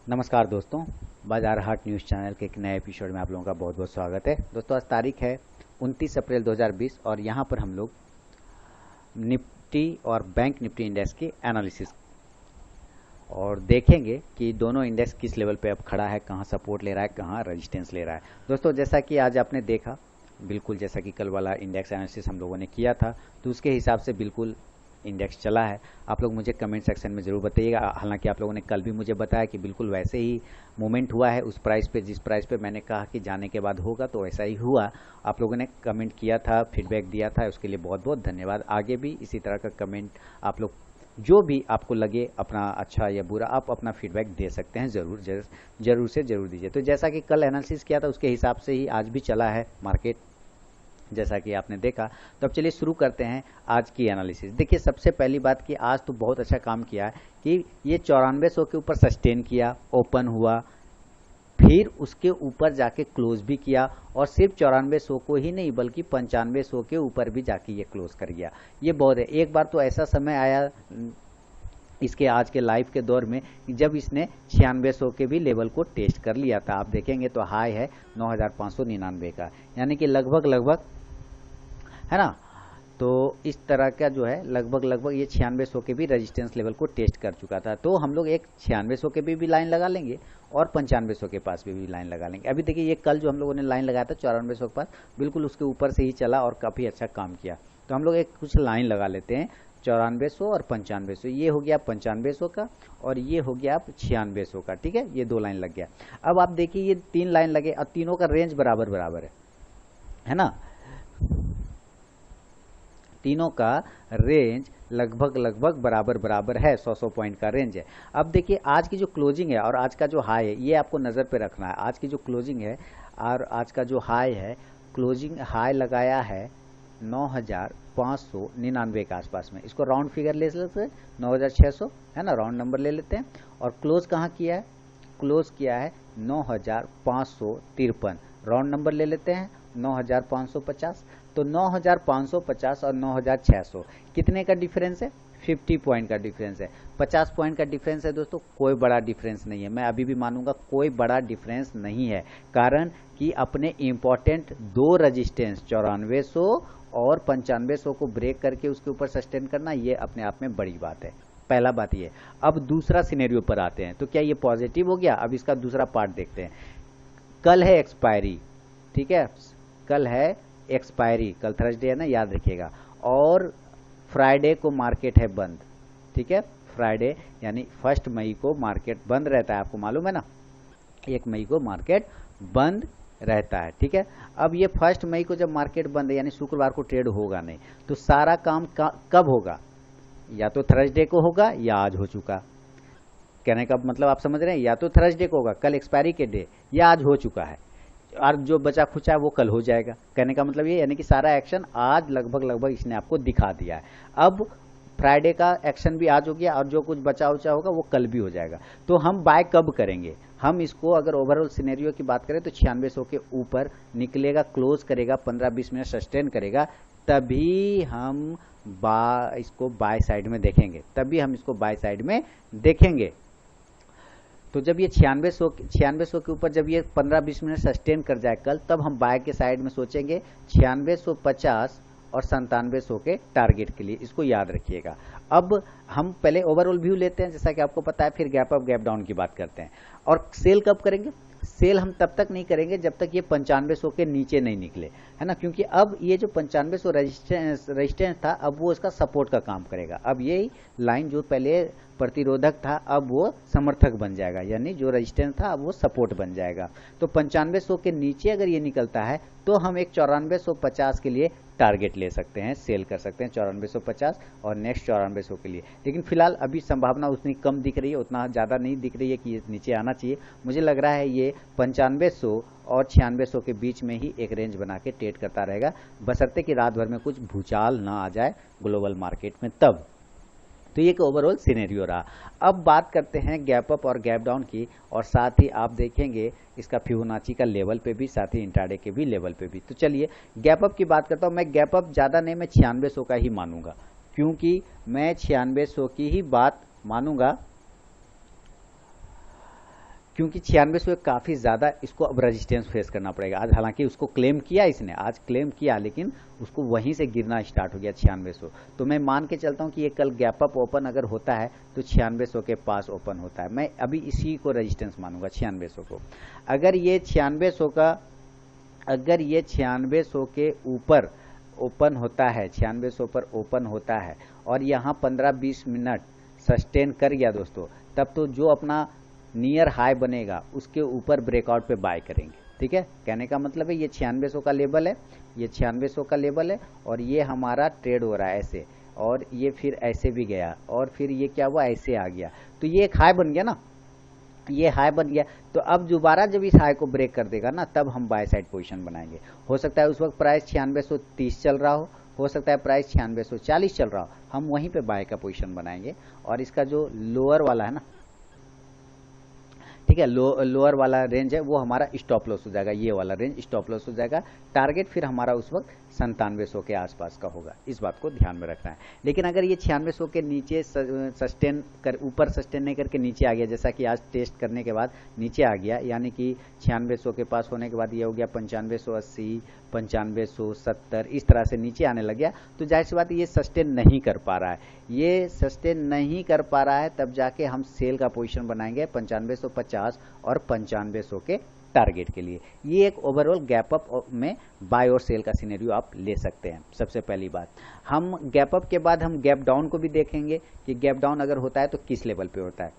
नमस्कार दोस्तों, बाजार हाट न्यूज़ चैनल के एक नए एपिसोड में आप लोगों का बहुत बहुत स्वागत है। दोस्तों, आज तारीख है 29 अप्रैल 2020 और यहाँ पर हम लोग निफ्टी और बैंक निफ्टी इंडेक्स की एनालिसिस और देखेंगे कि दोनों इंडेक्स किस लेवल पे अब खड़ा है, कहाँ सपोर्ट ले रहा है, कहाँ रेजिस्टेंस ले रहा है। दोस्तों, जैसा कि आज आपने देखा, बिल्कुल जैसा कि कल वाला इंडेक्स एनालिसिस हम लोगों ने किया था, तो उसके हिसाब से बिल्कुल इंडेक्स चला है। आप लोग मुझे कमेंट सेक्शन में ज़रूर बताइएगा। हालांकि आप लोगों ने कल भी मुझे बताया कि बिल्कुल वैसे ही मूवमेंट हुआ है उस प्राइस पे, जिस प्राइस पे मैंने कहा कि जाने के बाद होगा, तो वैसा ही हुआ। आप लोगों ने कमेंट किया था, फीडबैक दिया था, उसके लिए बहुत बहुत धन्यवाद। आगे भी इसी तरह का कमेंट आप लोग जो भी आपको लगे, अपना अच्छा या बुरा, आप अपना फीडबैक दे सकते हैं। ज़रूर से ज़रूर दीजिए। तो जैसा कि कल एनालिसिस किया था उसके हिसाब से ही आज भी चला है मार्केट, जैसा कि आपने देखा। तो अब चलिए शुरू करते हैं आज की एनालिसिस। देखिए, सबसे पहली बात कि आज तो बहुत अच्छा काम किया है कि ये 9400 के ऊपर सस्टेन किया, ओपन हुआ, फिर उसके ऊपर जाके क्लोज भी किया, और सिर्फ 9400 को ही नहीं बल्कि 9500 के ऊपर भी जाके ये क्लोज कर गया। ये बहुत है। एक बार तो ऐसा समय आया इसके आज के लाइव के दौर में जब इसने 9600 के भी लेवल को टेस्ट कर लिया था। आप देखेंगे तो हाई है 9599 का, यानी कि लगभग है ना। तो इस तरह का जो है लगभग ये 9600 के भी रेजिस्टेंस लेवल को टेस्ट कर चुका था। तो हम लोग एक 9600 के भी लाइन लगा लेंगे और 9500 के पास भी लाइन लगा लेंगे। अभी देखिए, ये कल जो हम लोगों ने लाइन लगाया था 9400 के पास, बिल्कुल उसके ऊपर से ही चला और काफ़ी अच्छा काम किया। तो हम लोग एक कुछ लाइन लगा लेते हैं 9400 और 9500। ये हो गया 9500 का और ये हो गया आप 9600 का। ठीक है, ये दो लाइन लग गया। अब आप देखिए, ये तीन लाइन लगे और तीनों का रेंज बराबर है ना। तीनों का रेंज लगभग बराबर है, 100 पॉइंट का रेंज है। अब देखिए, आज की जो क्लोजिंग है और आज का जो हाई है, ये आपको नज़र पे रखना है। आज की जो क्लोजिंग है और आज का जो हाई है, क्लोजिंग हाई लगाया है 9599 के आसपास में। इसको राउंड फिगर ले लेते हैं, 9600 है ना, राउंड नंबर ले लेते हैं। और क्लोज कहाँ किया है? क्लोज किया है 9553, राउंड नंबर ले लेते हैं 9550। तो 9550 और 9600 कितने का डिफरेंस है? 50 पॉइंट का डिफरेंस है, 50 पॉइंट का डिफरेंस है। दोस्तों, कोई बड़ा डिफरेंस नहीं है। मैं अभी भी मानूंगा कोई बड़ा डिफरेंस नहीं है, कारण कि अपने इम्पोर्टेंट दो रजिस्टेंस 9400 और 9500 को ब्रेक करके उसके ऊपर सस्टेन करना, ये अपने आप में बड़ी बात है। पहला बात ये। अब दूसरा सिनेरियो पर आते हैं। तो क्या ये पॉजिटिव हो गया? अब इसका दूसरा पार्ट देखते हैं। कल है एक्सपायरी, ठीक है, कल है एक्सपायरी, कल थर्सडे है ना, याद रखिएगा। और फ्राइडे को मार्केट है बंद, ठीक है। फ्राइडे यानी 1 मई को मार्केट बंद रहता है, आपको मालूम है ना। 1 मई को मार्केट बंद रहता है, ठीक है। अब ये 1 मई को जब मार्केट बंद है, यानी शुक्रवार को ट्रेड होगा नहीं, तो सारा काम कब होगा? या तो थर्सडे को होगा या आज हो चुका। कहने का मतलब आप समझ रहे हैं, या तो थर्सडे को होगा, कल एक्सपायरी के डे, या आज हो चुका है और जो बचा खुचा है वो कल हो जाएगा। कहने का मतलब ये, यानी कि सारा एक्शन आज लगभग इसने आपको दिखा दिया है। अब फ्राइडे का एक्शन भी आज हो गया और जो कुछ बचा उचा होगा वो कल भी हो जाएगा। तो हम बाय कब करेंगे? हम इसको अगर ओवरऑल सिनेरियो की बात करें तो 9600 के ऊपर निकलेगा, क्लोज करेगा, 15-20 मिनट सस्टेन करेगा, तभी हम इसको बाय साइड में देखेंगे, तो जब ये 9600 के ऊपर जब ये 15-20 मिनट सस्टेन कर जाए कल, तब हम बाय के साइड में सोचेंगे 9650 और 9700 के टारगेट के लिए। इसको याद रखिएगा। अब हम पहले ओवरऑल व्यू लेते हैं, जैसा कि आपको पता है, फिर गैप अप गैप डाउन की बात करते हैं। और सेल कब करेंगे? सेल हम तब तक नहीं करेंगे जब तक ये 9500 के नीचे नहीं निकले, है ना, क्योंकि अब ये जो 9500 रेजिस्टेंस था, अब वो इसका सपोर्ट का काम करेगा। अब ये लाइन जो पहले प्रतिरोधक था, अब वो समर्थक बन जाएगा, यानी जो रेजिस्टेंस था अब वो सपोर्ट बन जाएगा। तो 9500 के नीचे अगर ये निकलता है तो हम एक 9450 के लिए टारगेट ले सकते हैं, सेल कर सकते हैं 9450 और नेक्स्ट 9400 के लिए। लेकिन फिलहाल अभी संभावना उतनी कम दिख रही है, उतना ज़्यादा नहीं दिख रही है कि ये नीचे आना चाहिए। मुझे लग रहा है ये 9500 और 9600 के बीच में ही एक रेंज बना के ट्रेड करता रहेगा, बशर्ते कि रात भर में कुछ भूचाल ना आ जाए ग्लोबल मार्केट में तब। तो ये ओवरऑल सिनेरियो रहा। अब बात करते हैं गैप अप और गैप डाउन की, और साथ ही आप देखेंगे इसका फिबोनाची का लेवल पे भी, साथ ही इंट्राडे के भी लेवल पे भी। तो चलिए गैप अप की बात करता हूँ। मैं गैप अप ज़्यादा नहीं, मैं 9600 का ही मानूंगा, क्योंकि मैं 9600 की ही बात मानूंगा। क्योंकि 9600 काफ़ी ज़्यादा इसको अब रेजिस्टेंस फेस करना पड़ेगा। आज हालांकि उसको क्लेम किया इसने, आज क्लेम किया, लेकिन उसको वहीं से गिरना स्टार्ट हो गया 9600। तो मैं मान के चलता हूँ कि ये कल गैप अप ओपन अगर होता है तो 9600 के पास ओपन होता है। मैं अभी इसी को रेजिस्टेंस मानूंगा 9600 को। अगर ये 9600 के ऊपर ओपन होता है, 9600 पर ओपन होता है और यहाँ 15-20 मिनट सस्टेन कर गया दोस्तों, तब तो जो अपना नियर हाई बनेगा उसके ऊपर ब्रेकआउट पे बाय करेंगे। ठीक है, कहने का मतलब है ये 9600 का लेवल है, ये 9600 का लेवल है और ये हमारा ट्रेड हो रहा है ऐसे, और ये फिर ऐसे भी गया और फिर ये क्या हुआ, ऐसे आ गया। तो ये एक हाई बन गया ना, ये हाई बन गया। तो अब दोबारा जब इस हाई को ब्रेक कर देगा ना, तब हम बाय साइड पोजीशन बनाएंगे। हो सकता है उस वक्त प्राइस 9630 चल रहा हो सकता है प्राइस 9640 चल रहा हो, हम वहीं पे बाय का पोजीशन बनाएंगे। और इसका जो लोअर वाला है ना, ठीक है, लोअर वाला रेंज है वो हमारा स्टॉप लॉस हो जाएगा, ये वाला रेंज स्टॉप लॉस हो जाएगा। टारगेट फिर हमारा उस वक्त 9700 के आसपास का होगा, इस बात को ध्यान में रखना है। लेकिन अगर ये 9600 के नीचे सस्टेन कर, ऊपर सस्टेन नहीं करके नीचे आ गया, जैसा कि आज टेस्ट करने के बाद नीचे आ गया, यानी कि 9600 के पास होने के बाद ये हो गया 9580, 9570, इस तरह से नीचे आने लग गया, तो जाहिर सी बात ये सस्टेन नहीं कर पा रहा है। ये सस्टेन नहीं कर पा रहा है, तब जाके हम सेल का पोजीशन बनाएंगे 9550 और 9500 के टारगेट के लिए। ये एक ओवरऑल गैप अप में बाय और सेल का सिनेरियो आप ले सकते हैं। सबसे पहली बात, हम गैप अप के बाद हम गैप डाउन को भी देखेंगे कि गैप डाउन अगर होता है तो किस लेवल पे होता है।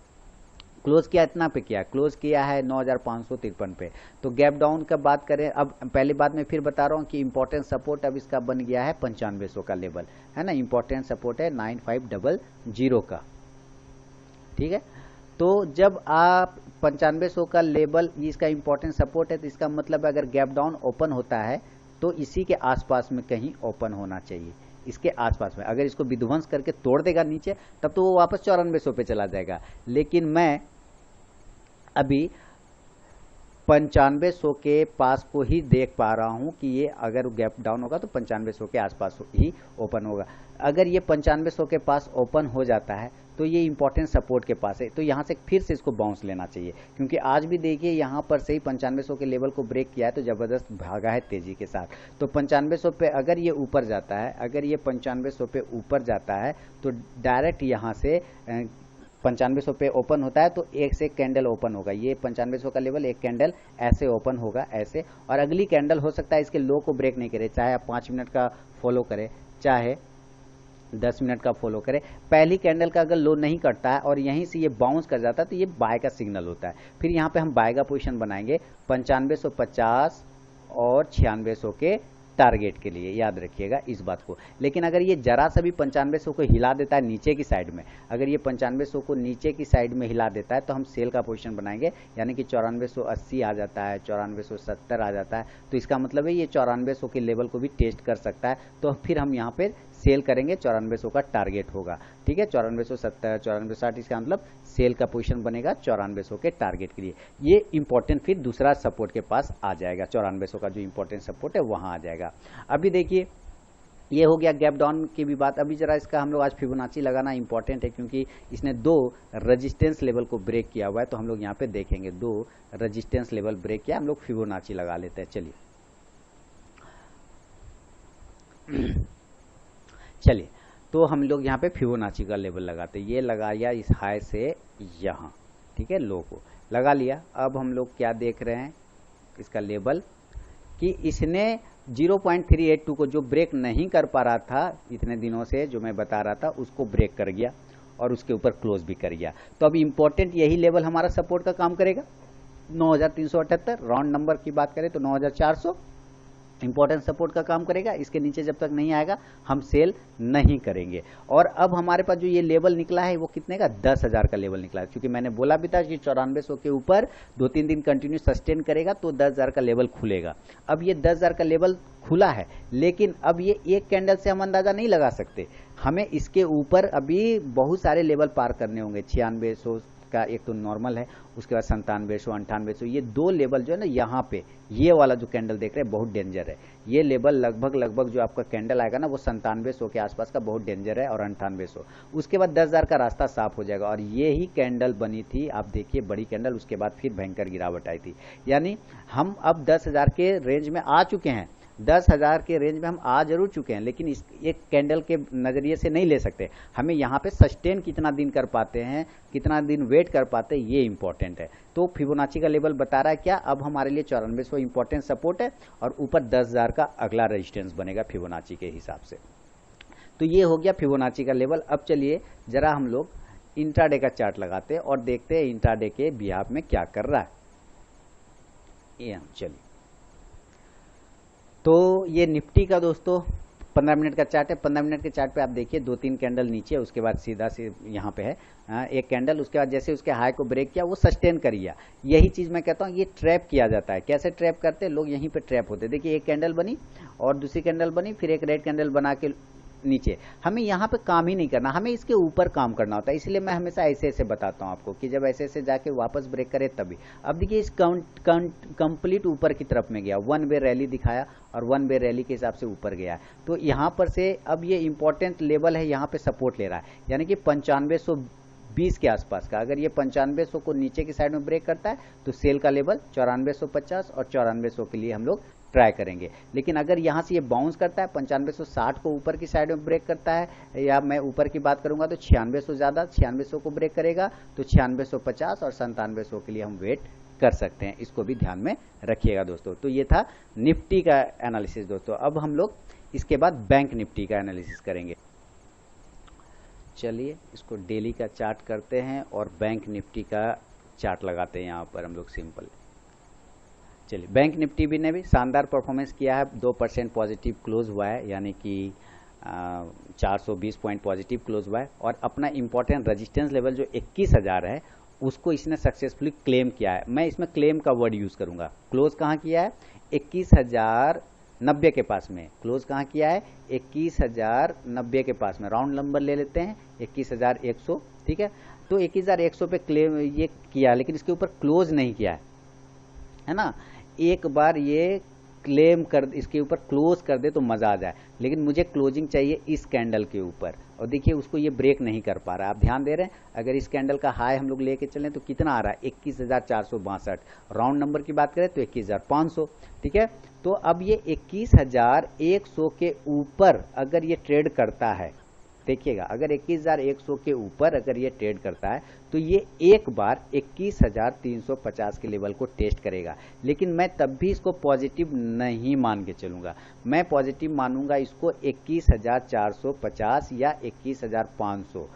क्लोज किया इतना पे किया, क्लोज किया है 9553 पे। तो गैप डाउन का बात करें, अब पहली बात मैं फिर बता रहा हूँ कि इंपॉर्टेंट सपोर्ट अब इसका बन गया है 9500 का लेवल, है ना, इंपॉर्टेंट सपोर्ट है 9500 का। ठीक है, तो जब आप 9500 का लेवल इसका इंपॉर्टेंट सपोर्ट है, तो इसका मतलब अगर गैप डाउन ओपन होता है तो इसी के आसपास में कहीं ओपन होना चाहिए, इसके आसपास में। अगर इसको विध्वंस करके तोड़ देगा नीचे, तब तो वो वापस 9400 पे चला जाएगा। लेकिन मैं अभी 9500 के पास को ही देख पा रहा हूं कि ये अगर गैप डाउन होगा तो 9500 के आसपास ही ओपन होगा। अगर ये 9500 के पास ओपन हो जाता है तो ये इंपॉर्टेंट सपोर्ट के पास है, तो यहाँ से फिर से इसको बाउंस लेना चाहिए, क्योंकि आज भी देखिए यहाँ पर से ही 9500 के लेवल को ब्रेक किया है तो ज़बरदस्त भागा है तेजी के साथ। तो 9500 पे अगर ये ऊपर जाता है, अगर ये 9500 पे ऊपर जाता है तो डायरेक्ट यहाँ से 9500 पे ओपन होता है तो एक से कैंडल ओपन होगा, ये 9500 का लेवल एक कैंडल ऐसे ओपन होगा ऐसे, और अगली कैंडल हो सकता है इसके लो को ब्रेक नहीं करे, चाहे आप 5 मिनट का फॉलो करें चाहे 10 मिनट का फॉलो करें। पहली कैंडल का अगर लो नहीं करता है और यहीं से ये बाउंस कर जाता है तो ये बाय का सिग्नल होता है। फिर यहाँ पे हम बाय का पोजीशन बनाएंगे 9550 और 9600 के टारगेट के लिए, याद रखिएगा इस बात को। लेकिन अगर ये जरा सा भी 9500 को हिला देता है नीचे की साइड में, अगर ये 9500 को नीचे की साइड में हिला देता है तो हम सेल का पोजीशन बनाएंगे, यानी कि 9480 आ जाता है, 9470 आ जाता है, तो इसका मतलब है ये 9400 के लेवल को भी टेस्ट कर सकता है। तो फिर हम यहाँ पर सेल करेंगे, 9400 का टारगेट होगा। ठीक है, 9470, 9460, इसका मतलब सेल का पोजीशन बनेगा 9400 के टारगेट के लिए। ये इंपॉर्टेंट फिर दूसरा सपोर्ट के पास आ जाएगा, 9400 का जो इंपॉर्टेंट सपोर्ट है वहां आ जाएगा। अभी देखिए ये हो गया गैप डाउन की भी बात। अभी जरा इसका हम लोग आज फिबोनाची लगाना इंपॉर्टेंट है, क्योंकि इसने 2 रेजिस्टेंस लेवल को ब्रेक किया हुआ है, तो हम लोग यहाँ पे देखेंगे 2 रेजिस्टेंस लेवल ब्रेक किया, हम लोग फिबोनाची लगा लेते हैं। चलिए तो हम लोग यहाँ पे फिबोनाची का लेवल लगाते हैं। ये लगाया इस हाई से यहाँ, ठीक है, लो को लगा लिया। अब हम लोग क्या देख रहे हैं इसका लेवल, कि इसने 0.382 को जो ब्रेक नहीं कर पा रहा था इतने दिनों से, जो मैं बता रहा था, उसको ब्रेक कर गया और उसके ऊपर क्लोज भी कर गया। तो अब इंपॉर्टेंट यही लेवल हमारा सपोर्ट का काम करेगा, 9378, राउंड नंबर की बात करें तो 9400 इंपॉर्टेंट सपोर्ट का काम करेगा। इसके नीचे जब तक नहीं आएगा हम सेल नहीं करेंगे। और अब हमारे पास जो ये लेवल निकला है वो कितने का, 10,000 का लेवल निकला है, क्योंकि मैंने बोला भी था कि 9400 के ऊपर 2-3 दिन कंटिन्यू सस्टेन करेगा तो 10,000 का लेवल खुलेगा। अब ये 10,000 का लेवल खुला है, लेकिन अब ये एक कैंडल से हम अंदाजा नहीं लगा सकते, हमें इसके ऊपर अभी बहुत सारे लेवल पार करने होंगे। 9600 का एक तो नॉर्मल है, उसके बाद 9700 9800, ये दो लेवल जो है ना यहाँ पे, ये वाला जो कैंडल देख रहे हैं बहुत डेंजर है। ये लेवल लगभग जो आपका कैंडल आएगा ना वो 9700 के आसपास का बहुत डेंजर है, और 9800, उसके बाद 10,000 का रास्ता साफ हो जाएगा। और ये ही कैंडल बनी थी, आप देखिए बड़ी कैंडल, उसके बाद फिर भयंकर गिरावट आई थी। यानी हम अब 10,000 के रेंज में आ चुके हैं, 10,000 के रेंज में हम आ जरूर चुके हैं, लेकिन इस एक कैंडल के नज़रिए से नहीं ले सकते। हमें यहाँ पे सस्टेन कितना दिन कर पाते हैं, कितना दिन वेट कर पाते हैं, ये इंपॉर्टेंट है। तो फिबोनाची का लेवल बता रहा है क्या, अब हमारे लिए 9400 इंपॉर्टेंट सपोर्ट है, और ऊपर 10,000 का अगला रेजिस्टेंस बनेगा फिबोनाची के हिसाब से। तो ये हो गया फिबोनाची का लेवल। अब चलिए जरा हम लोग इंट्राडे का चार्ट लगाते हैं और देखते हैं इंट्राडे के बिहाफ में क्या कर रहा है। चलिए, तो ये निफ्टी का दोस्तों 15 मिनट का चार्ट है। 15 मिनट के चार्ट पे आप देखिए 2-3 कैंडल नीचे, उसके बाद सीधा से यहाँ पे है एक कैंडल, उसके बाद जैसे उसके हाई को ब्रेक किया वो सस्टेन कर लिया। यही चीज़ मैं कहता हूँ ये ट्रैप किया जाता है। कैसे ट्रैप करते हैं लोग, यहीं पे ट्रैप होते हैं। देखिए एक कैंडल बनी और दूसरी कैंडल बनी, फिर एक रेड कैंडल बना के नीचे। हमें यहाँ पे काम ही नहीं करना, हमें इसके ऊपर काम करना होता है। इसलिए मैं हमेशा ऐसे ऐसे बताता हूँ आपको कि जब ऐसे ऐसे जाके वापस ब्रेक करे तभी। अब देखिए इस कंप्लीट ऊपर की तरफ में गया, वन वे रैली दिखाया और वन वे रैली के हिसाब से ऊपर गया। तो यहाँ पर से अब ये इंपॉर्टेंट लेवल है, यहाँ पे सपोर्ट ले रहा है, यानी कि 9520 के आसपास का। अगर ये 9500 को नीचे की साइड में ब्रेक करता है तो सेल का लेवल 9450 और 9400 के लिए हम लोग ट्राई करेंगे। लेकिन अगर यहाँ से ये बाउंस करता है 9560 को ऊपर की साइड में ब्रेक करता है, या मैं ऊपर की बात करूंगा तो 9600 ज़्यादा 9600 को ब्रेक करेगा तो 9650 और 9700 के लिए हम वेट कर सकते हैं। इसको भी ध्यान में रखिएगा दोस्तों। तो ये था निफ्टी का एनालिसिस दोस्तों। अब हम लोग इसके बाद बैंक निफ्टी का एनालिसिस करेंगे। चलिए इसको डेली का चार्ट करते हैं और बैंक निफ्टी का चार्ट लगाते हैं यहाँ पर हम लोग सिंपल। चलिए बैंक निफ्टी भी ने भी शानदार परफॉर्मेंस किया है, 2% पॉजिटिव क्लोज हुआ है, यानी कि 420 पॉइंट पॉजिटिव क्लोज हुआ है। और अपना इंपॉर्टेंट रेजिस्टेंस लेवल जो 21,000 है उसको इसने सक्सेसफुली क्लेम किया है। मैं इसमें क्लेम का वर्ड यूज़ करूंगा। क्लोज कहाँ किया है, 21,090 के पास में क्लोज कहाँ किया है, 21,090 के पास में। राउंड नंबर ले लेते हैं 21,100, ठीक है। तो 21,100 पे क्लेम ये किया, लेकिन इसके ऊपर क्लोज नहीं किया है ना। एक बार ये क्लेम कर, इसके ऊपर क्लोज कर दे तो मजा आ जाए, लेकिन मुझे क्लोजिंग चाहिए इस कैंडल के ऊपर। और देखिए उसको ये ब्रेक नहीं कर पा रहा है। आप ध्यान दे रहे हैं, अगर इस कैंडल का हाई हम लोग लेके चलें तो कितना आ रहा है, 21,462। राउंड नंबर की बात करें तो 21,500, ठीक है। तो अब ये 21,100 के ऊपर अगर ये ट्रेड करता है, देखिएगा अगर 21,100 के ऊपर अगर ये ट्रेड करता है तो ये एक बार 21,350 के लेवल को टेस्ट करेगा। लेकिन मैं तब भी इसको पॉजिटिव नहीं मान के चलूंगा, मैं पॉजिटिव मानूंगा इसको 21,450 या 21,500।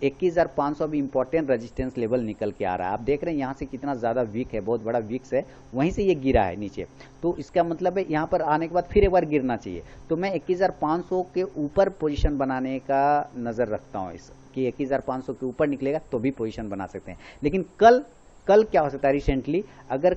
21,500 अभी इंपॉर्टेंट रेजिस्टेंस लेवल निकल के आ रहा है। आप देख रहे हैं यहाँ से कितना ज़्यादा वीक है, बहुत बड़ा वीक्स है, वहीं से ये गिरा है नीचे। तो इसका मतलब है यहाँ पर आने के बाद फिर एक बार गिरना चाहिए। तो मैं 21,500 के ऊपर पोजीशन बनाने का नज़र रखता हूँ, इस कि 21,500 के ऊपर निकलेगा तो भी पोजीशन बना सकते हैं। लेकिन कल क्या हो सकता है रिसेंटली, अगर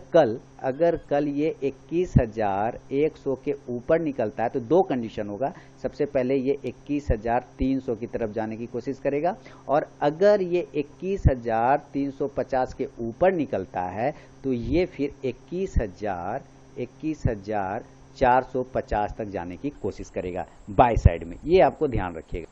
कल ये 21,100 के ऊपर निकलता है तो दो कंडीशन होगा। सबसे पहले ये 21,300 की तरफ जाने की कोशिश करेगा, और अगर ये 21,350 के ऊपर निकलता है तो ये फिर 21,450 तक जाने की कोशिश करेगा बाय साइड में। ये आपको ध्यान रखिएगा।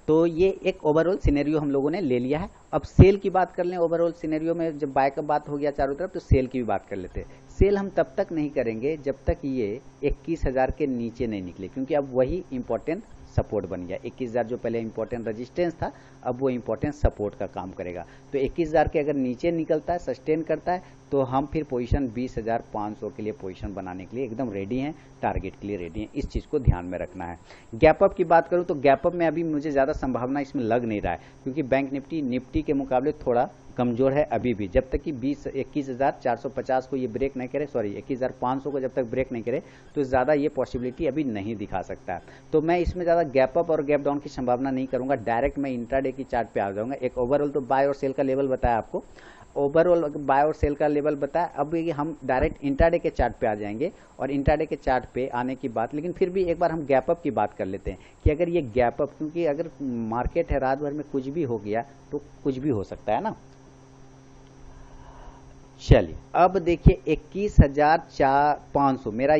तो ये एक ओवरऑल सिनेरियो हम लोगों ने ले लिया है। अब सेल की बात कर लें। ओवरऑल सिनेरियो में जब बाय का बात हो गया चारों तरफ, तो सेल की भी बात कर लेते हैं। सेल हम तब तक नहीं करेंगे जब तक ये 21,000 के नीचे नहीं निकले, क्योंकि अब वही इंपॉर्टेंट सपोर्ट बन गया। 21,000 जो पहले इंपॉर्टेंट रेजिस्टेंस था, अब वो इंपॉर्टेंट सपोर्ट का काम करेगा। तो 21,000 के अगर नीचे निकलता है, सस्टेन करता है, तो हम फिर पोजीशन 20,500 के लिए पोजीशन बनाने के लिए एकदम रेडी हैं, टारगेट के लिए रेडी हैं। इस चीज़ को ध्यान में रखना है। गैप अप की बात करूं तो गैप अप में अभी मुझे ज़्यादा संभावना इसमें लग नहीं रहा है, क्योंकि बैंक निफ्टी के मुकाबले थोड़ा कमजोर है अभी भी। जब तक कि 21,450 को ये ब्रेक नहीं करे, 21,500 को जब तक ब्रेक नहीं करे, तो ज़्यादा ये पॉसिबिलिटी अभी नहीं दिखा सकता है। तो मैं इसमें ज़्यादा गैप अप और गैप डाउन की संभावना नहीं करूंगा। डायरेक्ट मैं इंट्राडे की चार्ट पे आ जाऊंगा। एक ओवरऑल तो बाय और सेल का लेवल बताया आपको। ओवरऑल बाय और सेल का लेवल बताया। अब ये हम डायरेक्ट इंट्राडे के चार्ट पे आ जाएंगे और इंट्राडे के चार्ट पे आने की बात, लेकिन फिर भी एक बार हम गैप अप की बात कर लेते हैं कि अगर ये गैप अप, क्योंकि अगर मार्केट है रात भर में कुछ भी हो गया तो कुछ भी हो सकता है ना। चलिए अब देखिए 21,500 मेरा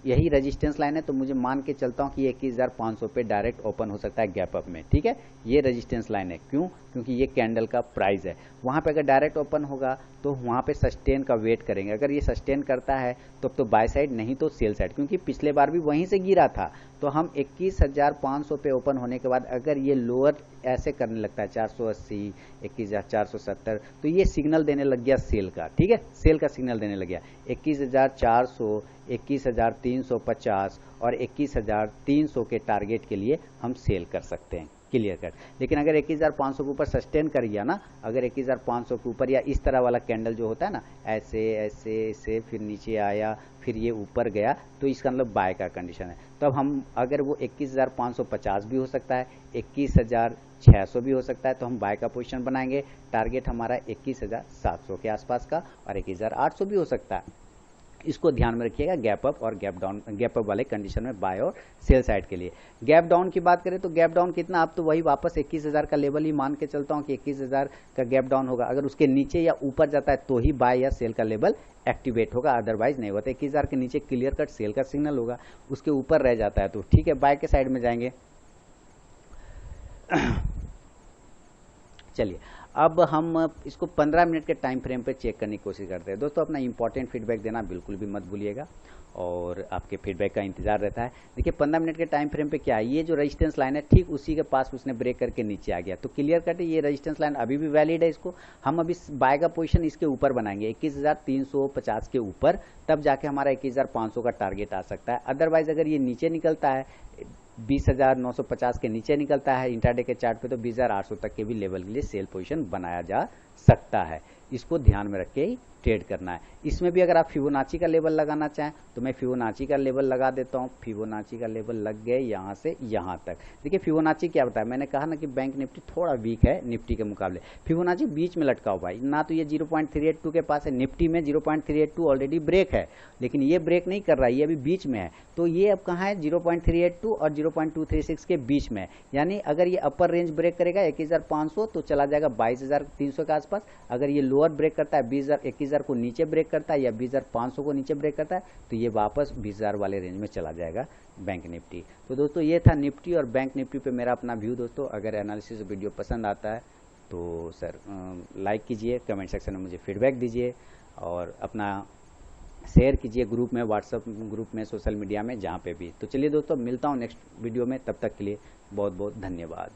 यही रेजिस्टेंस लाइन है, तो मुझे मान के चलता हूं कि 21,500 पे डायरेक्ट ओपन हो सकता है गैप अप में। ठीक है, ये रेजिस्टेंस लाइन है। क्यों? क्योंकि ये कैंडल का प्राइस है। वहां पे अगर डायरेक्ट ओपन होगा तो वहां पे सस्टेन का वेट करेंगे। अगर ये सस्टेन करता है तो बाय साइड, नहीं तो सेल साइड, क्योंकि पिछले बार भी वहीं से गिरा था। तो हम 21,500 पे ओपन होने के बाद अगर ये लोअर ऐसे करने लगता है 480, 21,470, तो ये सिग्नल देने लग गया सेल का। ठीक है, सेल का सिग्नल देने लग गया। 21,400, 21,350 और 21,300 के टारगेट के लिए हम सेल कर सकते हैं, क्लियर कट। लेकिन अगर 21,500 के ऊपर सस्टेन कर गया ना, अगर 21,500 के ऊपर या इस तरह वाला कैंडल जो होता है ना, ऐसे ऐसे ऐसे फिर नीचे आया फिर ये ऊपर गया, तो इसका मतलब बाय का कंडीशन है। तो अब हम अगर वो 21,550 भी हो सकता है, 21,600 भी हो सकता है, तो हम बाय का पोजीशन बनाएंगे। टारगेट हमारा 21,700 के आसपास का और 21,800 भी हो सकता है। इसको ध्यान में रखिएगा गैप अप और गैप डाउन, गैप अप वाले कंडीशन में बाय और सेल साइड के लिए। गैप डाउन की बात करें तो गैप डाउन कितना, अब तो वही वापस 21,000 का लेवल ही मान के चलता हूं कि 21,000 का गैप डाउन होगा। अगर उसके नीचे या ऊपर जाता है तो ही बाय या सेल का लेवल एक्टिवेट होगा, अदरवाइज नहीं होता। 21,000 के नीचे क्लियर कट सेल का सिग्नल होगा, उसके ऊपर रह जाता है तो ठीक है, बाय के साइड में जाएंगे। चलिए अब हम इसको 15 मिनट के टाइम फ्रेम पे चेक करने की कोशिश करते हैं। दोस्तों अपना इंपॉर्टेंट फीडबैक देना बिल्कुल भी मत भूलिएगा और आपके फीडबैक का इंतजार रहता है। देखिए 15 मिनट के टाइम फ्रेम पे क्या है, ये जो रेजिस्टेंस लाइन है ठीक उसी के पास उसने ब्रेक करके नीचे आ गया, तो क्लियर कट ये रेजिस्टेंस लाइन अभी भी वैलिड है। इसको हम अभी बाय का पोजीशन इसके ऊपर बनाएंगे 21,350 के ऊपर, तब जाके हमारा 21,500 का टारगेट आ सकता है। अदरवाइज अगर ये नीचे निकलता है 20,950 के नीचे निकलता है इंट्राडे के चार्ट पे, तो 20,800 तक के भी लेवल के लिए सेल पोजीशन बनाया जा सकता है। इसको ध्यान में रख के ही ट्रेड करना है। इसमें भी अगर आप फिबोनाची का लेवल लगाना चाहें तो मैं फिबोनाची का लेवल लगा देता हूं। फिबोनाची का लेवल लग गए यहां से यहां तक। देखिए फिबोनाची क्या बताया, मैंने कहा ना कि बैंक निफ्टी थोड़ा वीक है निफ्टी के मुकाबले। फिबोनाची बीच में लटका हुआ भाई, ना तो ये 0.382 के पास है, निफ्टी में 0.382 ऑलरेडी ब्रेक है, लेकिन ये ब्रेक नहीं कर रहा है, ये अभी बीच में है। तो ये अब कहाँ है, 0.382 और 0.236 के बीच में है। यानी अगर ये अपर रेंज ब्रेक करेगा 21,500 तो चला जाएगा 22,300 के आसपास। अगर ये लोअर ब्रेक करता है 21,000 को नीचे ब्रेक करता है या 20,500 को नीचे ब्रेक करता है तो ये वापस 20,000 वाले रेंज में चला जाएगा बैंक निफ्टी। तो दोस्तों ये था निफ्टी और बैंक निफ्टी पे मेरा अपना व्यू। दोस्तों अगर एनालिसिस वीडियो पसंद आता है तो सर लाइक कीजिए, कमेंट सेक्शन में मुझे फीडबैक दीजिए और अपना शेयर कीजिए ग्रुप में, व्हाट्सएप ग्रुप में, सोशल मीडिया में, जहाँ पे भी। तो चलिए दोस्तों मिलता हूँ नेक्स्ट वीडियो में, तब तक के लिए बहुत बहुत धन्यवाद।